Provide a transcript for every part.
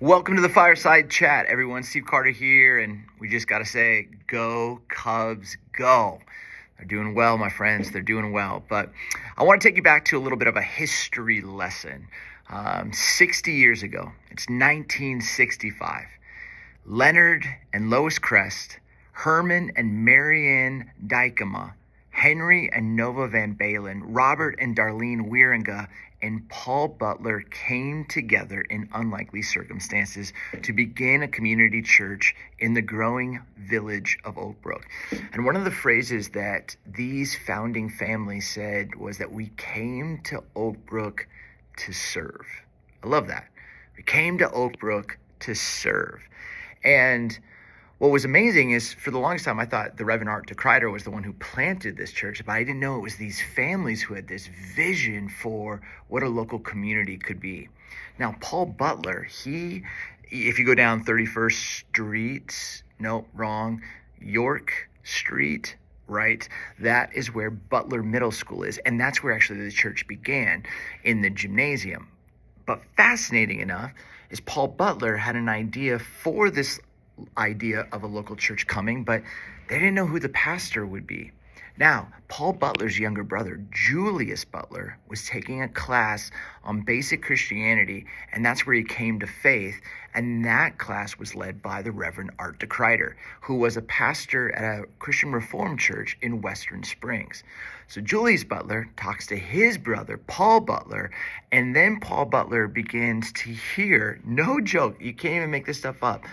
Welcome to the Fireside Chat, everyone. Steve Carter here, and we just got to say, go Cubs, go. They're doing well, my friends. They're doing well. But I want to take you back to a little bit of a history lesson. 60 years ago, it's 1965. Leonard and Lois Crest, Herman and Marianne Dykema, Henry and Nova Van Balen, Robert and Darlene Wieringa, and Paul Butler came together in unlikely circumstances to begin a community church in the growing village of Oak Brook. And one of the phrases that these founding families said was that we came to Oak Brook to serve. I love that. We came to Oak Brook to serve. And what was amazing is, for the longest time, I thought the Reverend Art DeCryder was the one who planted this church, but I didn't know it was these families who had this vision for what a local community could be. Now, Paul Butler, if you go down 31st Street, no, wrong, York Street, right? That is where Butler Middle School is, and that's where actually the church began, in the gymnasium. But fascinating enough is Paul Butler had an idea for this idea of a local church coming, but they didn't know who the pastor would be. Now, Paul Butler's younger brother, Julius Butler, was taking a class on basic Christianity, and that's where he came to faith. And that class was led by the Reverend Art DeCryder, who was a pastor at a Christian Reformed church in Western Springs. So Julius Butler talks to his brother, Paul Butler, and then Paul Butler begins to hear, no joke, you can't even make this stuff up,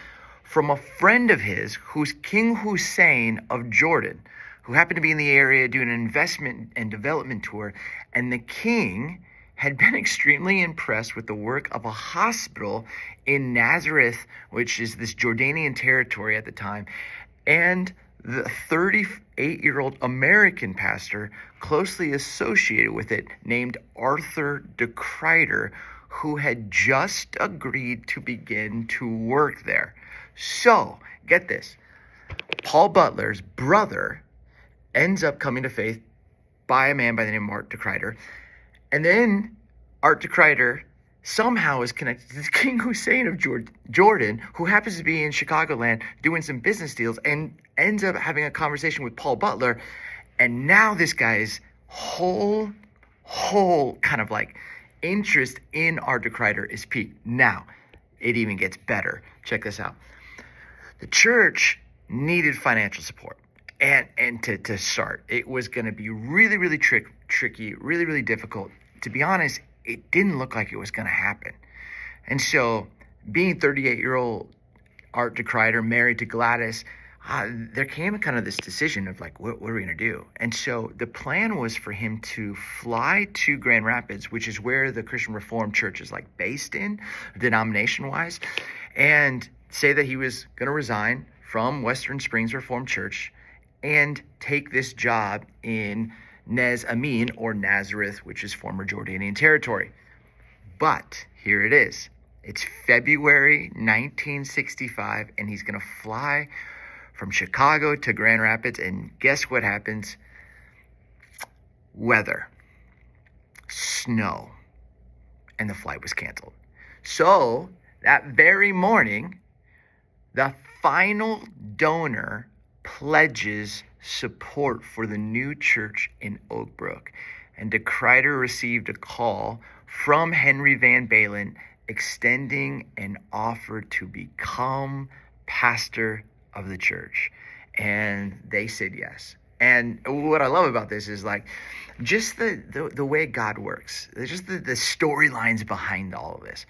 from a friend of his who's King Hussein of Jordan, who happened to be in the area doing an investment and development tour. And the king had been extremely impressed with the work of a hospital in Nazareth, which is this Jordanian territory at the time, and the 38-year-old American pastor closely associated with it named Arthur DeCryder, who had just agreed to begin to work there. So, get this, Paul Butler's brother ends up coming to faith by a man by the name of Art DeCryder, and then Art DeCryder somehow is connected to King Hussein of Jordan, who happens to be in Chicagoland doing some business deals, and ends up having a conversation with Paul Butler, and now this guy's whole kind of like interest in Art DeCryder is piqued. Now, it even gets better. Check this out. The church needed financial support, and to start, it was going to be really tricky, really difficult. To be honest, it didn't look like it was going to happen. And so, being 38-year-old Art DeCryder, married to Gladys, there came kind of this decision of like, what are we going to do? And so the plan was for him to fly to Grand Rapids, which is where the Christian Reformed Church is like based in, denomination-wise, and say that he was going to resign from Western Springs Reformed Church and take this job in Nez Amin, or Nazareth, which is former Jordanian territory. But here it is. It's February 1965, and he's going to fly from Chicago to Grand Rapids, and guess what happens? Weather. Snow. And the flight was canceled. So, that very morning, the final donor pledges support for the new church in Oak Brook. And DeCryder received a call from Henry Van Balen extending an offer to become pastor of the church. And they said yes. And what I love about this is like just the way God works. There's just the storylines behind all of this.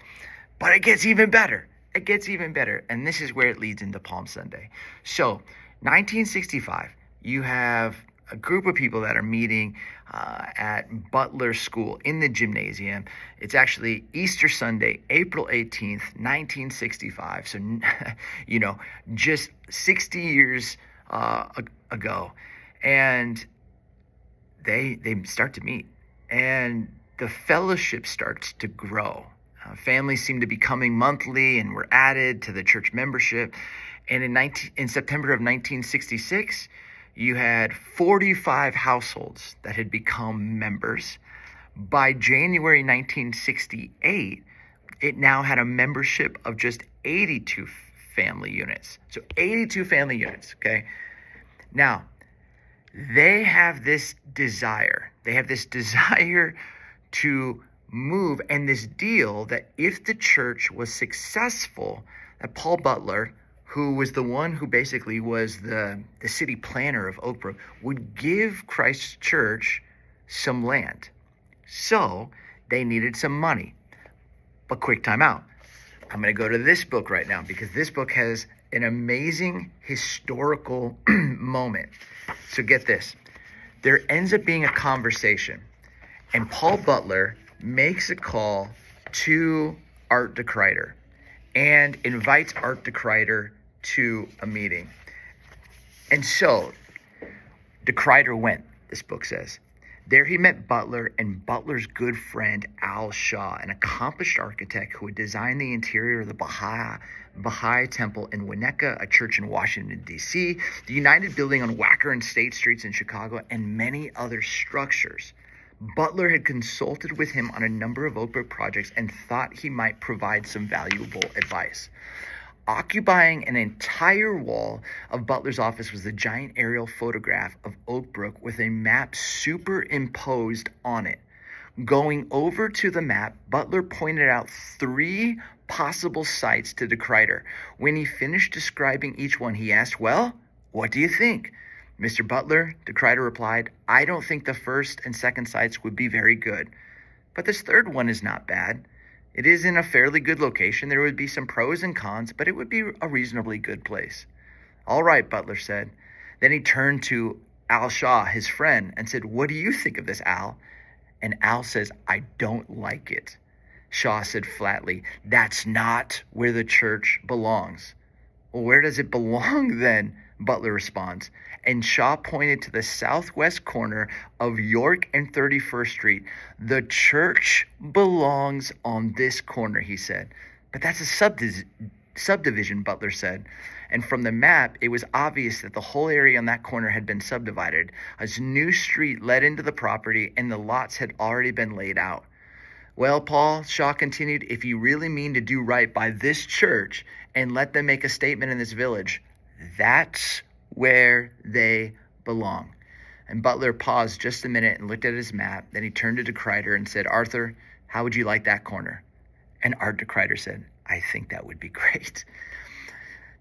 But it gets even better. It gets even better. And this is where it leads into Palm Sunday. So 1965, you have a group of people that are meeting at Butler School in the gymnasium. It's actually Easter Sunday, April 18th, 1965. So, just 60 years ago. And they start to meet. And the fellowship starts to grow. Families seem to be coming monthly and were added to the church membership. And in September of 1966, you had 45 households that had become members. By January 1968, it now had a membership of just 82 family units. So 82 family units, okay? Now, they have this desire. To move, and this deal that if the church was successful, that Paul Butler, who was the one who basically was the city planner of Oak Brook, would give Christ's church some land. So they needed some money. But quick time out. I'm going to go to this book right now because this book has an amazing historical moment. So get this. There ends up being a conversation, and Paul Butler makes a call to Art DeKruyter and invites Art DeKruyter to a meeting. And so DeKruyter went, this book says. There he met Butler and Butler's good friend Al Shaw, an accomplished architect who had designed the interior of the Baha'i Temple in Winnetka, a church in Washington, D.C., the United Building on Wacker and State Streets in Chicago, and many other structures. Butler had consulted with him on a number of Oak Brook projects and thought he might provide some valuable advice. Occupying an entire wall of Butler's office was the giant aerial photograph of Oak Brook with a map superimposed on it. Going over to the map, Butler pointed out 3 possible sites to DeKruyter. When he finished describing each one, he asked, "Well, what do you think?" "Mr. Butler," DeKruyter replied, "I don't think the first and second sites would be very good. But this third one is not bad. It is in a fairly good location. There would be some pros and cons, but it would be a reasonably good place." "All right," Butler said. Then he turned to Al Shaw, his friend, and said, "What do you think of this, Al?" And Al says, "I don't like it." Shaw said flatly, "That's not where the church belongs." "Well, where does it belong then?" Butler responds. And Shaw pointed to the southwest corner of York and 31st Street. "The church belongs on this corner," he said. "But that's a subdivision," Butler said. And from the map, it was obvious that the whole area on that corner had been subdivided. A new street led into the property, and the lots had already been laid out. "Well, Paul," Shaw continued, "if you really mean to do right by this church and let them make a statement in this village, that's where they belong." And Butler paused just a minute and looked at his map. Then he turned to DeKruyter and said, "Arthur, how would you like that corner?" And Art DeKruyter said, "I think that would be great."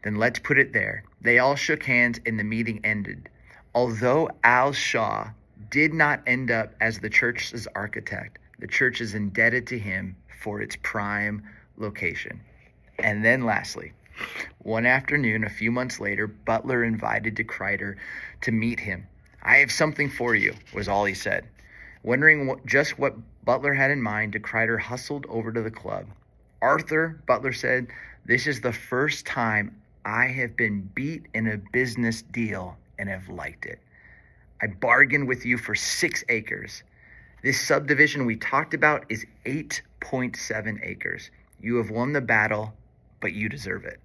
"Then let's put it there." They all shook hands and the meeting ended. Although Al Shaw did not end up as the church's architect, the church is indebted to him for its prime location. And then lastly, one afternoon, a few months later, Butler invited DeKruyter to meet him. "I have something for you," was all he said. Wondering just what Butler had in mind, DeKruyter hustled over to the club. "Arthur," Butler said, "this is the first time I have been beat in a business deal and have liked it. I bargained with you for 6 acres. This subdivision we talked about is 8.7 acres. You have won the battle, but you deserve it.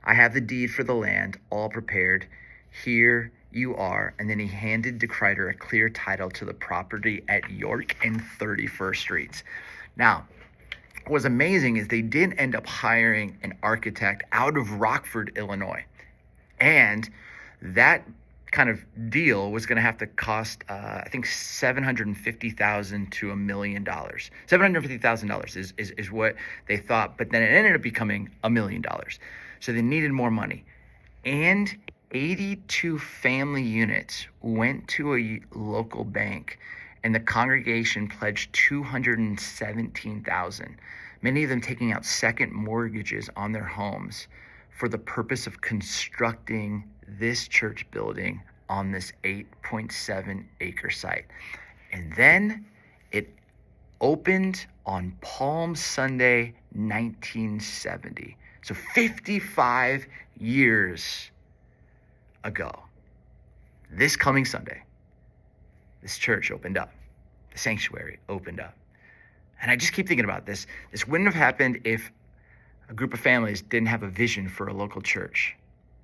I have the deed for the land all prepared. Here you are." And then he handed DeKruyter a clear title to the property at York and 31st Streets. Now, what was amazing is they did end up hiring an architect out of Rockford, Illinois. And that kind of deal was going to have to cost, I think, $750,000 to $1 million. $750,000 is what they thought, but then it ended up becoming $1 million. So they needed more money. And 82 family units went to a local bank, and the congregation pledged $217,000, many of them taking out second mortgages on their homes for the purpose of constructing this church building on this 8.7 acre site. And then it opened on Palm Sunday, 1970. So 55 years ago, this coming Sunday, this church opened up. The sanctuary opened up. And I just keep thinking about this. This wouldn't have happened if a group of families didn't have a vision for a local church.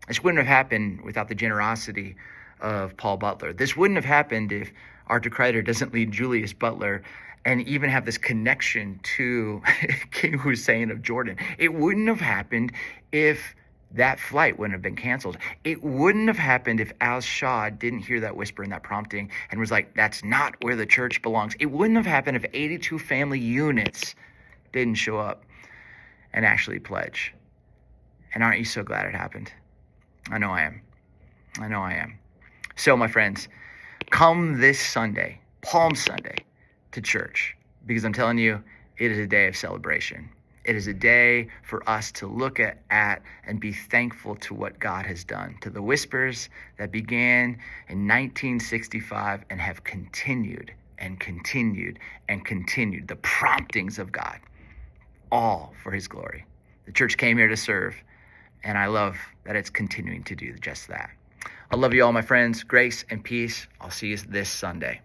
This wouldn't have happened without the generosity of Paul Butler. This wouldn't have happened if Art DeKruyter doesn't lead Julius Butler and even have this connection to King Hussein of Jordan. It wouldn't have happened if that flight wouldn't have been canceled. It wouldn't have happened if Al-Shah didn't hear that whisper and that prompting and was like, that's not where the church belongs. It wouldn't have happened if 82 family units didn't show up and actually pledge. And aren't you so glad it happened? I know I am. I know I am. So, my friends, come this Sunday, Palm Sunday, to church, because I'm telling you, it is a day of celebration. It is a day for us to look at and be thankful to what God has done, to the whispers that began in 1965 and have continued and continued and continued, the promptings of God, all for his glory. The church came here to serve, and I love that it's continuing to do just that. I love you all, my friends. Grace and peace. I'll see you this Sunday.